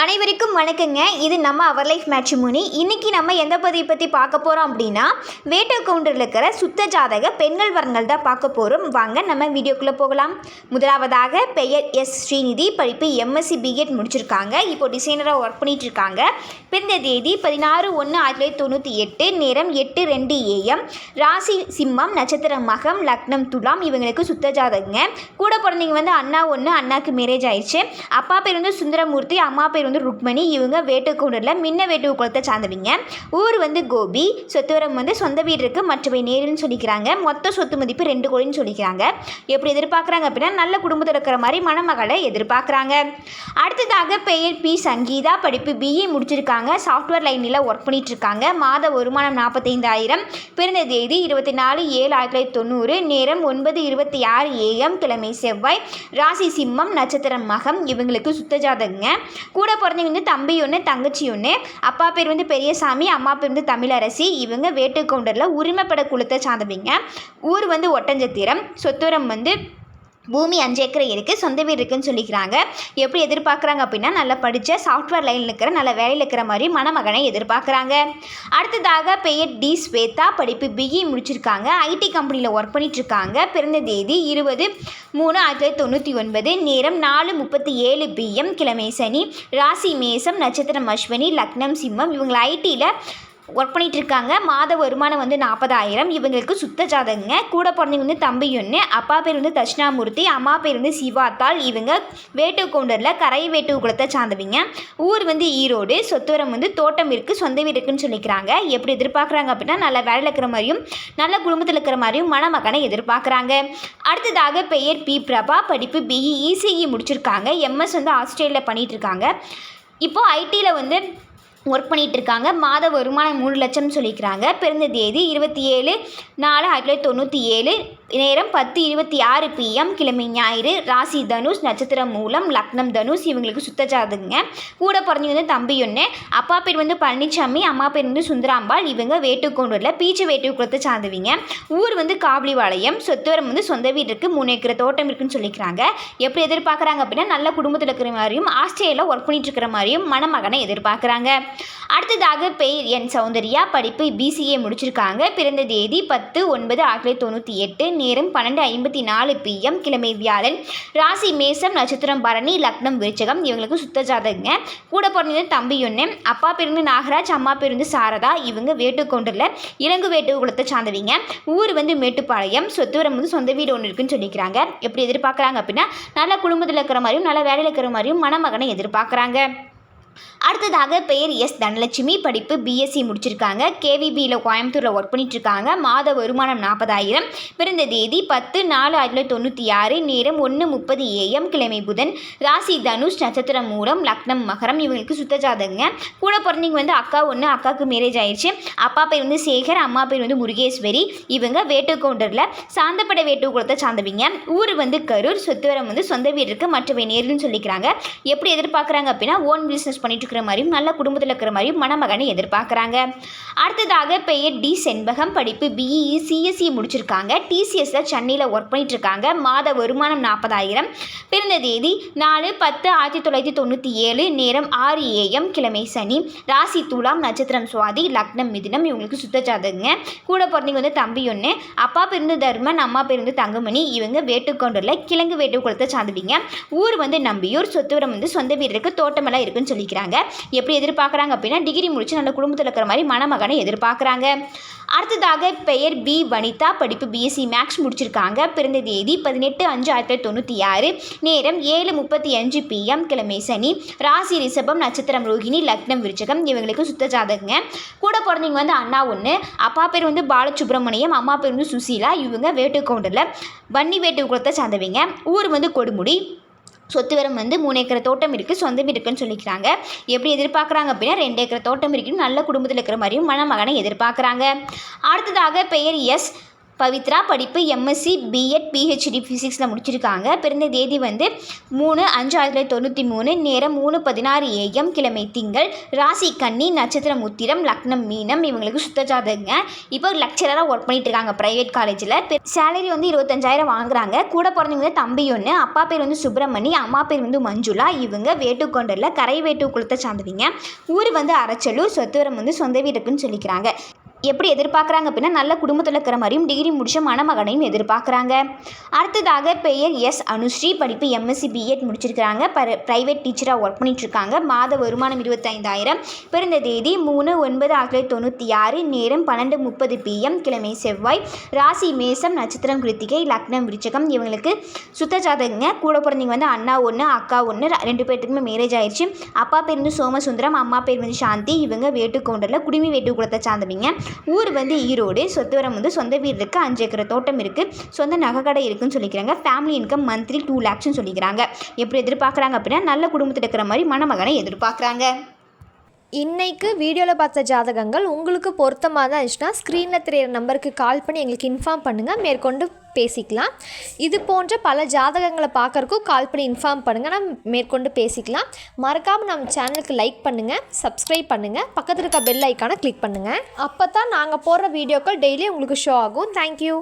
அனைவருக்கும் வணக்கங்க. இது நம்ம அவர் லைஃப் மேட்ரிமோனி. இன்றைக்கி நம்ம எந்த பதிவை பற்றி பார்க்க போகிறோம் அப்படின்னா, வேட்டோ கவுண்டரில் இருக்கிற சுத்த ஜாதக பெண்கள் வரங்கள் தான் பார்க்க போகிறோம். வாங்க நம்ம வீடியோக்குள்ளே போகலாம். முதலாவதாக பெயர் எஸ் ஸ்ரீநிதி. படிப்பு எம்எஸ்சி பிஎட் முடிச்சிருக்காங்க. இப்போ டிசைனராக ஒர்க் பண்ணிகிட்ருக்காங்க. பிறந்த தேதி 16/1/1998, நேரம் 8:02 AM, ராசி சிம்மம், நட்சத்திரம் மகம், லக்னம் துலாம். இவங்களுக்கு சுத்த ஜாதகங்க. கூட பிறந்தவங்க அண்ணா ஒன்று, அண்ணாக்கு மேரேஜ் ஆயிடுச்சு. அப்பா பேர் சுந்தரமூர்த்தி, அம்மா பேர் ருக்மணி. இவங்க வேட்டுக்கவுண்டரில் முன்ன வேட்டு குலத்தை சார்ந்தவங்க. ஊர் கோபி. சொத்துவரம் சொந்த வீடு இருக்குது, மற்றவை நேருன்னு சொல்லிக்கிறாங்க. மொத்த சொத்து மதிப்பு 2 கோடின்னு சொல்லிக்கிறாங்க. எப்படி எதிர்பார்க்குறாங்க அப்படின்னா, நல்ல குடும்பத்தில் இருக்கிற மாதிரி மணமகளை எதிர்பார்க்குறாங்க. அடுத்ததாக பெயர் பி சங்கீதா. படிப்பு பிஏ முடிச்சிருக்காங்க. சாஃப்ட்வேர் லைனில் ஒர்க் பண்ணிட்டு இருக்காங்க. மாத வருமானம் 45,000. பிறந்த தேதி 24/7/1990, நேரம் 9:26 AM, கிழமை செவ்வாய், ராசி சிம்மம், நட்சத்திரம் மகம். இவங்களுக்கு சுத்த ஜாதகங்க. கூட பிறந்தவங்க தம்பி ஒன்று, தங்கச்சி ஒன்று. அப்பா பேர் பெரியசாமி, அம்மா பேர் தமிழரசி. இவங்க வேட்டு கவுண்டரில் உரிமைப்பட குலத்தை சார்ந்தவங்க. ஊர் ஒட்டஞ்சத்திரம். சொத்துரம் பூமி 5 ஏக்கர் இருக்குது, சொந்த வீடு இருக்குதுன்னு சொல்லிக்கிறாங்க. எப்படி எதிர்பார்க்குறாங்க அப்படின்னா, நல்லா படித்த சாஃப்ட்வேர் லைனில் இருக்கிற நல்ல வேலையில் இருக்கிற மாதிரி மணமகனை எதிர்பார்க்குறாங்க. அடுத்ததாக பெயர் டி ஸ்வேதா. படிப்பு பிஇ முடிச்சிருக்காங்க. ஐடி கம்பெனியில் ஒர்க் பண்ணிகிட்ருக்காங்க. பிறந்த தேதி 20/3/1999, நேரம் 4:37 PM, கிழமை சனி, ராசி மேசம், நட்சத்திரம் அஸ்வினி, லக்னம் சிம்மம். இவங்க ஐடியில் ஒர்க் பண்ணிகிட்ருக்காங்க. மாத வருமானம் 40,000. இவங்களுக்கு சுத்த ஜாதகங்க. கூட பிறந்தவங்க தம்பி ஒன்று. அப்பா பேர் தட்சிணாமூர்த்தி, அம்மா பேர் சிவாத்தாள். இவங்க வேட்டு கவுண்டரில் கரை வேட்டு குலத்தை சார்ந்தவங்க. ஊர் ஈரோடு. சொத்துவரம் தோட்டம் இருக்குது, சொந்த வீடு இருக்குன்னு சொல்லிக்கிறாங்க. எப்படி எதிர்பார்க்குறாங்க அப்படின்னா, நல்ல வேலையில் இருக்கிற மாதிரியும் நல்ல குடும்பத்தில் இருக்கிற மாதிரியும் மணமகனை எதிர்பார்க்குறாங்க. அடுத்ததாக பெயர் பி பிரபா. படிப்பு பிஇ இசிஇ முடிச்சிருக்காங்க. எம்எஸ் ஆஸ்திரேலியாவில் பண்ணிகிட்ருக்காங்க. இப்போது ஐடியில் ஒர்க் பண்ணிகிட்ருக்காங்க. மாத வருமானம் 3 லட்சம்னு சொல்லிக்கிறாங்க. பிறந்த தேதி 27/4/1997, நேரம் 10:26 PM, கிழமை ஞாயிறு, ராசி தனுஷ், நட்சத்திரம் மூலம், லக்னம் தனுஷ். இவங்களுக்கு சுத்த ஜாதகங்க. கூட பிறந்தவங்க தம்பி ஒன்று. அப்பா பேர் பழனிசாமி, அம்மா பேர் சுந்தராம்பாள். இவங்க வேட்டு கவுண்டரில் பீச்சு வேட்டு குலத்தை சார்ந்தவங்க. ஊர் காவலிபாளையம். சொத்துவரம் சொந்த வீடு இருக்குது, 3 ஏக்கர் தோட்டம் இருக்குன்னு சொல்லிக்கிறாங்க. எப்படி எதிர்பார்க்குறாங்க அப்படின்னா, நல்ல குடும்பத்தில் இருக்கிற மாதிரியும் ஆஸ்திரேலியாவில் ஒர்க் பண்ணிட்டு இருக்கிற மாதிரியும் மணமகனை எதிர்பார்க்குறாங்க. அடுத்ததாக பெயர் என் சௌந்தர்யா. படிப்பு பிசிஏ முடிச்சிருக்காங்க. பிறந்த தேதி 10/9/1998, நேரம் 12:54 PM, கிழமை வியாழன், ராசி மேசம், நட்சத்திரம் பரணி, லக்னம் விருச்சகம். இவங்களுக்கு சுத்த ஜாதகங்க. கூட பிறந்தது தம்பி ஒன்று. அப்பா பேர் நாகராஜ், அம்மா பேர் சாரதா. இவங்க வேட்டு கவுண்டரில் இலங்கு வேட்டு குலத்தை சார்ந்தவங்க. ஊர் மேட்டுப்பாளையம். சொத்துவரம் சொந்த வீடு ஒன்று இருக்குன்னு சொல்லிக்கிறாங்க. எப்படி எதிர்பார்க்குறாங்க அப்படின்னா, நல்ல குடும்பத்தில் இருக்கிற மாதிரியும் நல்ல வேலையில் இருக்கிற மாதிரியும் மணமகனை எதிர்பார்க்குறாங்க. அடுத்ததாக பெயர் எஸ் தனலட்சுமி. படிப்பு பிஎஸ்சி முடிச்சிருக்காங்க. கேவிபியில் கோயம்புத்தூரில் ஒர்க் பண்ணிகிட்ருக்காங்க. மாத வருமானம் 40,000. பிறந்த தேதி 10/4/1996, நேரம் 1:30 AM, கிழமை புதன், ராசி தனுஷ், நட்சத்திரம் மூலம், லக்னம் மகரம். இவங்களுக்கு சுத்த ஜாதகங்க. கூட பிறந்தவங்க அக்கா ஒன்று, அக்காவுக்கு மேரேஜ் ஆயிடுச்சு. அப்பா பேர் சேகர், அம்மா பேர் முருகேஸ்வரி. இவங்க வேட்டு கவுண்டரில் சாந்தப்பட வேட்டு குலத்தை சார்ந்தவங்க. ஊர் கரூர். சொத்துவரம் சொந்த வீடு இருக்குது, மற்றவை நேருன்னு சொல்லிக்கிறாங்க. எப்படி எதிர்பார்க்குறாங்க அப்படின்னா, ஓன் பிஸ்னஸ் பண்ணிட்டு இருக்கிற மாதிரியும் நல்ல குடும்பத்தில் இருக்கிற மாதிரியும் மணமகனை எதிர்பார்க்குறாங்க. அடுத்ததாக பெயர் டி செண்பகம். படிப்பு பிஇ சிஎஸ்சி முடிச்சிருக்காங்க. டிசிஎஸ்ல சென்னையில் ஒர்க் பண்ணிட்டு இருக்காங்க. மாத வருமானம் 40,000. பிறந்த தேதி 4/10/1997, நேரம் 6 AM, கிழமை சனி, ராசி துலாம், நட்சத்திரம் சுவாதி, லக்னம் மிதுனம். இவங்களுக்கு சுத்த ஜாதகங்க. கூட பிறந்தவங்க தம்பி ஒன்று. அப்பா பேர் தர்மன், அம்மா பேர் தங்கமணி. இவங்க வேட்டுக்கொண்டரில் கிழங்கு வேட்டு குலத்தை சார்ந்தவங்க. ஊர் நம்பியூர். சொத்துவரம் சொந்த வீடு இருக்குது, தோட்டமெல்லாம் இருக்குன்னு சொல்லிக்கிறாங்க. எப்படி எதிர்பார்க்குறாங்க அப்படின்னா, டிகிரி முடிச்சு நல்ல குடும்பத்தில் இருக்கிற மாதிரி மணமகனை எதிர்பார்க்குறாங்க. அடுத்ததாக பெயர் பி வனிதா. படிப்பு பிஎஸ்சி மேக்ஸ் முடிச்சிருக்காங்க. பிறந்த தேதி 18/5/1996, நேரம் 7:35 PM, கிழமை சனி, ராசி ரிஷபம், நட்சத்திரம் ரோகிணி, லக்னம் விருச்சகம். இவங்களுக்கு சுத்த ஜாதகங்க. கூட பிறந்தவங்க அண்ணா ஒன்று. அப்பா பேர் பாலசுப்ரமணியம், அம்மா பேர் சுசீலா. இவங்க வேட்டு கவுண்டரில் வன்னி வேட்டு குலத்தை சார்ந்தவங்க. ஊர் கொடுமுடி. சொத்துவரம் 3 ஏக்கர் தோட்டம் இருக்குது, சொந்த வீடு இருக்குன்னு சொல்லிக்கிறாங்க. எப்படி எதிர்பார்க்குறாங்க அப்படின்னா, 2 ஏக்கர் தோட்டம் இருக்குன்னு நல்ல குடும்பத்தில் இருக்கிற மாதிரியும் மணமகனை எதிர்பார்க்குறாங்க. அடுத்ததாக பெயர் எஸ் பவித்ரா படிப்பு எம்எஸ்சி பிஎட் பிஹெச்டி ஃபிசிக்ஸில் முடிச்சிருக்காங்க. பிறந்த தேதி வந்து 3/5/1993, நேரம் 3:16 AM, கிழமை திங்கள், ராசி கன்னி, நட்சத்திரம் உத்திரம், லக்னம் மீனம். இவங்களுக்கு சுத்த ஜாதகங்க. இப்போ லெக்சரராக ஒர்க் பண்ணிட்டு இருக்காங்க ப்ரைவேட் காலேஜில். சேலரி வந்து 25,000 வாங்குறாங்க. கூட பிறந்தவங்க வந்து தம்பி ஒன்று, அப்பா பேர் வந்து சுப்பிரமணி, அம்மா பேர் வந்து மஞ்சுளா. இவங்க வேட்டுக்கொண்டரில் கரை வேட்டு குளத்தை சார்ந்தவங்க. ஊர் வந்து அரச்சலூர். சொத்துவரம் வந்து சொந்த வீடு இருக்குன்னு சொல்லிக்கிறாங்க. எப்படி எதிர்பார்க்குறாங்க அப்படின்னா நல்ல குடும்பத்தில் இருக்கிற மாதிரியும் டிகிரி முடிச்ச மணமகனையும் எதிர்பார்க்குறாங்க. அடுத்ததாக பெயர் எஸ் அனுஸ்ரீ, படிப்பு எம்எஸ்சி பிஎட் முடிச்சிருக்கிறாங்க. ப்ரைவேட் டீச்சராக ஒர்க் பண்ணிட்டுருக்காங்க. மாத வருமானம் 25,000. பிறந்த தேதி 3/9/1996, நேரம் 12:30 PM, கிழமை செவ்வாய், ராசி மேசம், நட்சத்திரம் கிருத்திகை, லக்னம் விருச்சகம். இவங்களுக்கு சுத்த ஜாதகங்க. கூட பிறந்தவங்க வந்து அண்ணா ஒன்று அக்கா ஒன்று, 2 பேர்த்துக்குமே மேரேஜ் ஆயிடுச்சு. அப்பா பேர் வந்து சோமசுந்தரம், அம்மா பேர் வந்து சாந்தி. இவங்க வேட்டுக்கவுண்டரில் குடுமி வேட்டு குளத்தை சார்ந்தவங்க. ஊர் வந்து ஈரோடு. சொத்துவரம் வந்து சொந்த வீடு இருக்குது, 5 ஏக்கர் தோட்டம் இருக்குது, சொந்த நகைக்கடை இருக்குன்னு சொல்லிக்கிறாங்க. ஃபேமிலி இன்கம் மந்த்லி 2 lakhs சொல்லிக்கிறாங்க. எப்படி எதிர்பார்க்குறாங்க அப்படின்னா நல்ல குடும்பத்தில் இருக்கிற மாதிரி மணமகனை எதிர்பார்க்குறாங்க. இன்றைக்கு வீடியோவில் பார்த்த ஜாதகங்கள் உங்களுக்கு பொருத்தமாக தான் இருந்துச்சுன்னா ஸ்க்ரீனில் தெரியிற நம்பருக்கு கால் பண்ணி எங்களுக்கு இன்ஃபார்ம் பண்ணுங்கள், மேற்கொண்டு பேசிக்கலாம். இது போன்ற பல ஜாதகங்களை பார்க்குறக்கும் கால் பண்ணி இன்ஃபார்ம் பண்ணுங்கள், நம்ம மேற்கொண்டு பேசிக்கலாம். மறக்காமல் நம்ம சேனலுக்கு லைக் பண்ணுங்கள், சப்ஸ்கிரைப் பண்ணுங்கள், பக்கத்தில் இருக்க பெல் ஐக்கானை கிளிக் பண்ணுங்கள். அப்போ தான் நாங்கள் போடுற வீடியோக்கள் டெய்லி உங்களுக்கு ஷோ ஆகும். தேங்க்யூ.